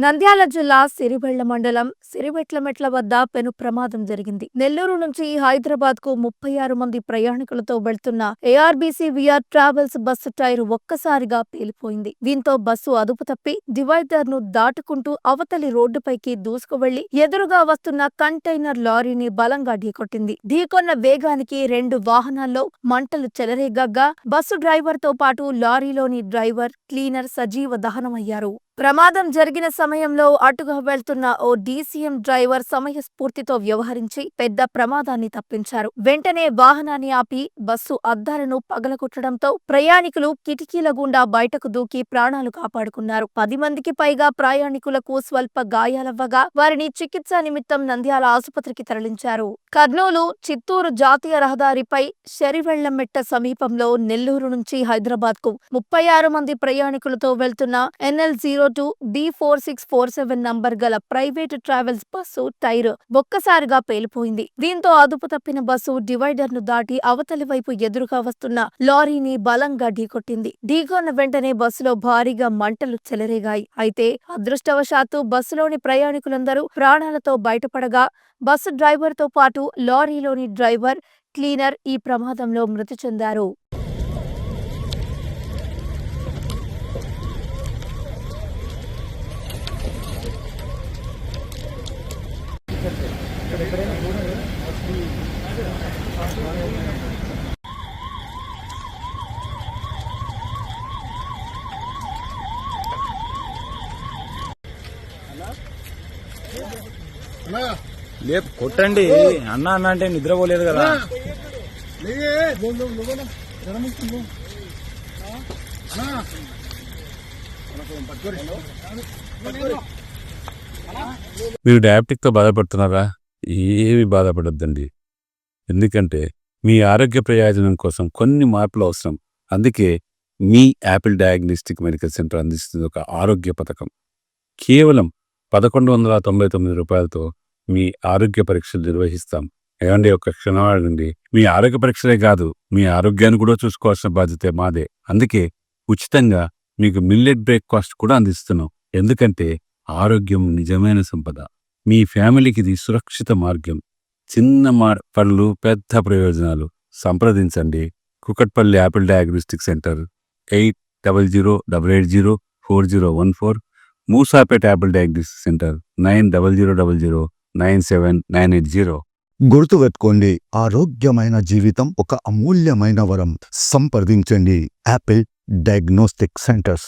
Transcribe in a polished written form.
నంద్యాల జిల్లా సిరివెళ్ల మండలం సిరివెట్లమెట్ల వద్ద పెను ప్రమాదం జరిగింది. నెల్లూరు నుంచి హైదరాబాద్ కు 36 మంది ప్రయాణికులతో వెళ్తున్న ఏఆర్బీసీ విఆర్ ట్రావెల్స్ బస్సు టైర్ ఒక్కసారిగా పేలిపోయింది. దీంతో బస్సు అదుపు తప్పి డివైడర్ ను దాటుకుంటూ అవతలి రోడ్డుపైకి దూసుకువెళ్లి ఎదురుగా వస్తున్న కంటైనర్ లారీని బలంగా ఢీకొట్టింది. ఢీకొన్న వేగానికి 2 వాహనాల్లో మంటలు చెలరేగగా బస్సు డ్రైవర్ తో పాటు లారీలోని డ్రైవర్, క్లీనర్ సజీవ దహనమయ్యారు. ప్రమాదం జరిగిన సమయంలో అటుగా వెళ్తున్న ఓ డీసీఎం డ్రైవర్ సమయస్ఫూర్తితో వ్యవహరించి పెద్ద ప్రమాదాన్ని తప్పించారు. వెంటనే వాహనాన్ని ఆపి బస్సు అద్దాలను పగలగొట్టడంతో ప్రయాణికులు కిటికీల గుండా బయటకు దూకి ప్రాణాలు కాపాడుకున్నారు. 10 మందికి పైగా ప్రయాణికులకు స్వల్ప గాయాలవ్వగా వారిని చికిత్స నిమిత్తం నంద్యాల ఆసుపత్రికి తరలించారు. కర్నూలు, చిత్తూరు జాతీయ రహదారిపై శరివెళ్లమెట్ట సమీపంలో నెల్లూరు నుంచి హైదరాబాద్ కు 36 మంది ప్రయాణికులతో వెళ్తున్న NL02 B4647 నంబర్ గల ప్రైవేటు ట్రావెల్స్ బస్సు టైర్ ఒక్కసారిగా పేలిపోయింది. దీంతో అదుపు తప్పిన బస్సు డివైడర్ ను దాటి అవతలి వైపు ఎదురుగా వస్తున్న లారీని బలంగా ఢీకొట్టింది. ఢీకొన్న వెంటనే బస్సులో భారీగా మంటలు చెలరేగాయి. అయితే అదృష్టవశాత్తు బస్సులోని ప్రయాణికులందరూ ప్రాణాలతో బయటపడగా బస్సు డ్రైవర్ తో పాటు లారీలోని డ్రైవర్, క్లీనర్ ఈ ప్రమాదంలో మృతి చెందారు. లేదు కొట్టండి అన్న అన్న అంటే నిద్రపోలేదు కదా. మీరు డయాబెటిక్తో బాధపడుతున్నారా? ఏమి బాధపడొద్దండి. ఎందుకంటే మీ ఆరోగ్య ప్రయోజనం కోసం కొన్ని మార్పులు అవసరం. అందుకే మీ యాపిల్ డయాగ్నోస్టిక్ మెడికల్ సెంటర్ అందిస్తుంది ఒక ఆరోగ్య పథకం. కేవలం 1199 రూపాయలతో మీ ఆరోగ్య పరీక్షలు నిర్వహిస్తాం. ఏమండి, ఒక క్షణం ఆడండి. మీ ఆరోగ్య పరీక్షలే కాదు, మీ ఆరోగ్యాన్ని కూడా చూసుకోవాల్సిన బాధ్యత మాదే. అందుకే ఉచితంగా మీకు మిల్లెట్ బ్రేక్ఫాస్ట్ కూడా అందిస్తున్నాం. ఎందుకంటే ఆరోగ్యం నిజమైన సంపద. మీ ఫ్యామిలీకి ఇది సురక్షిత మార్గం. చిన్న పనులు, పెద్ద ప్రయోజనాలు. సంప్రదించండి Kukatpally Apple diagnostic centre 8008804014, Moosapet Apple diagnostic centre 9000097980. గుర్తుపెట్టుకోండి, ఆరోగ్యమైన జీవితం ఒక అమూల్యమైన వరం. సంప్రదించండి యాపిల్ డయాగ్నోస్టిక్ సెంటర్స్.